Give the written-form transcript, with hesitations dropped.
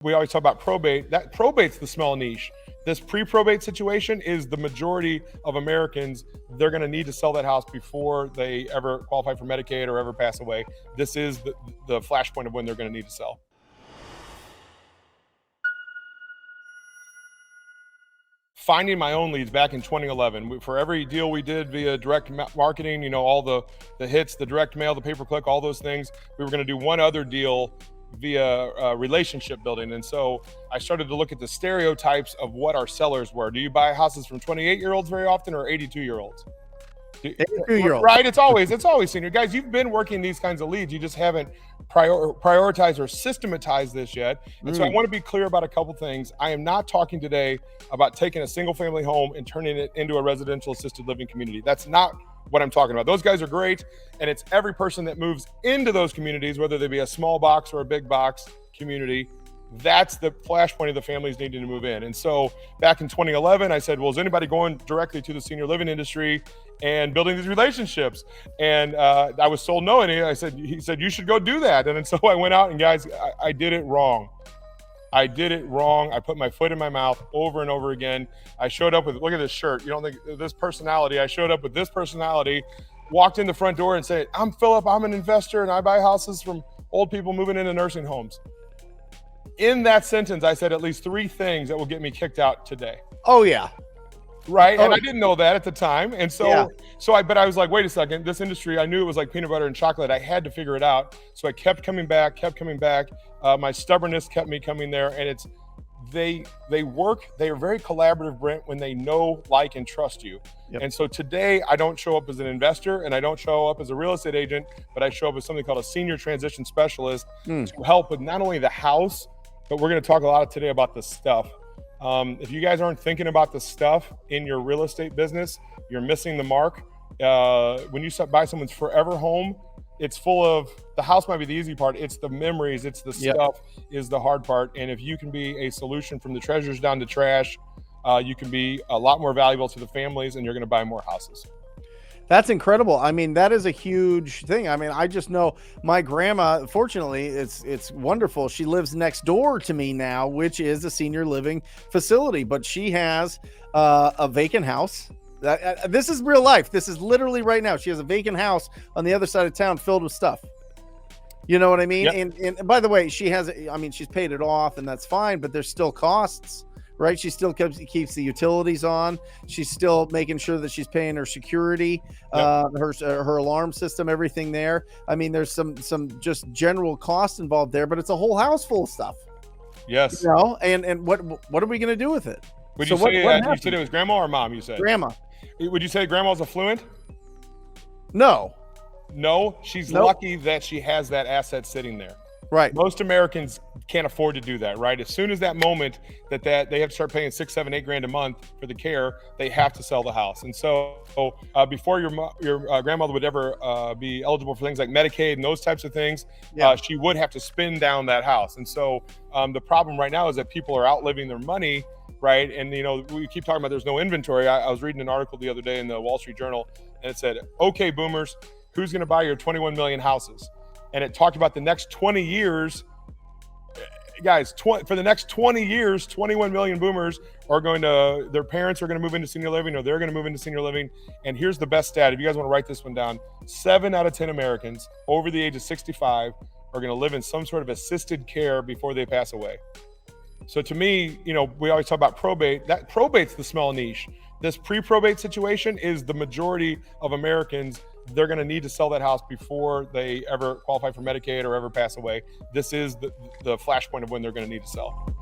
We always talk about probate. That probate's the small niche. This pre-probate situation is the majority of Americans. They're going to need to sell that house before they ever qualify for Medicaid or ever pass away. This is the flashpoint of when they're going to need to sell. Finding my own leads back in 2011. For every deal we did via direct marketing, all the hits, the direct mail, the pay-per-click, all those things, we were going to do one other deal via relationship building. And so I started to look at the stereotypes of what our sellers were. Do you buy houses from 28-year-olds very often or 82-year-olds? 82-year-olds. Right, it's always senior. Guys, you've been working these kinds of leads. You just haven't prioritized or systematized this yet. And so I want to be clear about a couple things. I am not talking today about taking a single family home and turning it into a residential assisted living community. That's not what I'm talking about. Those guys are great. And it's every person that moves into those communities, whether they be a small box or a big box community. That's the flashpoint of the families needing to move in. And so back in 2011, I said, well, is anybody going directly to the senior living industry and building these relationships? And I was told no. And he said, you should go do that. And then so I went out and guys, I did it wrong. I did it wrong. I put my foot in my mouth over and over again. I showed up with, look at this shirt. You don't think this personality, I showed up with this personality, walked in the front door and said, I'm Philip, I'm an investor and I buy houses from old people moving into nursing homes. In that sentence, I said at least 3 things that will get me kicked out today. Oh yeah. Right. And I didn't know that at the time. And so, but I was like, wait a second, this industry, I knew it was like peanut butter and chocolate. I had to figure it out. So I kept coming back. My stubbornness kept me coming there. And they are very collaborative, Brent, when they know, like, and trust you. Yep. And so today I don't show up as an investor and I don't show up as a real estate agent, but I show up as something called a senior transition specialist to help with not only the house, but we're going to talk a lot today about the stuff. If you guys aren't thinking about the stuff in your real estate business, you're missing the mark. When you buy someone's forever home, it's full of, the house might be the easy part. It's the memories, it's the stuff is the hard part. And if you can be a solution from the treasures down to trash, you can be a lot more valuable to the families and you're going to buy more houses. That's incredible. I mean, that is a huge thing. I mean, I just know my grandma, fortunately, it's wonderful. She lives next door to me now, which is a senior living facility, but she has a vacant house. This is real life. This is literally right now. She has a vacant house on the other side of town filled with stuff. You know what I mean? Yep. And by the way, she's paid it off and that's fine, but there's still costs. Right, she still keeps the utilities on. She's still making sure that she's paying her security, her alarm system, everything there. I mean, there's some just general costs involved there, but it's a whole house full of stuff. Yes. And what are we going to do with it? Would you say you said it was grandma or mom? You said grandma. Would you say grandma's affluent? No, she's lucky that she has that asset sitting there. Right. Most Americans can't afford to do that, right? As soon as that moment that they have to start paying $6, $7, $8 grand a month for the care, they have to sell the house. And so before your grandmother would ever be eligible for things like Medicaid and those types of things, she would have to spin down that house. And so the problem right now is that people are outliving their money, right? And, we keep talking about there's no inventory. I was reading an article the other day in the Wall Street Journal, and it said, okay, boomers, who's going to buy your 21 million houses? And it talked about the next 20 years, guys, for the next 20 years, 21 million boomers their parents are going to move into senior living or they're going to move into senior living. And here's the best stat. If you guys want to write this one down, 7 out of 10 Americans over the age of 65 are going to live in some sort of assisted care before they pass away. So to me, we always talk about probate. That probate's the small niche. This pre-probate situation is the majority of Americans. They're going to need to sell that house before they ever qualify for Medicaid or ever pass away. This is the flashpoint of when they're going to need to sell.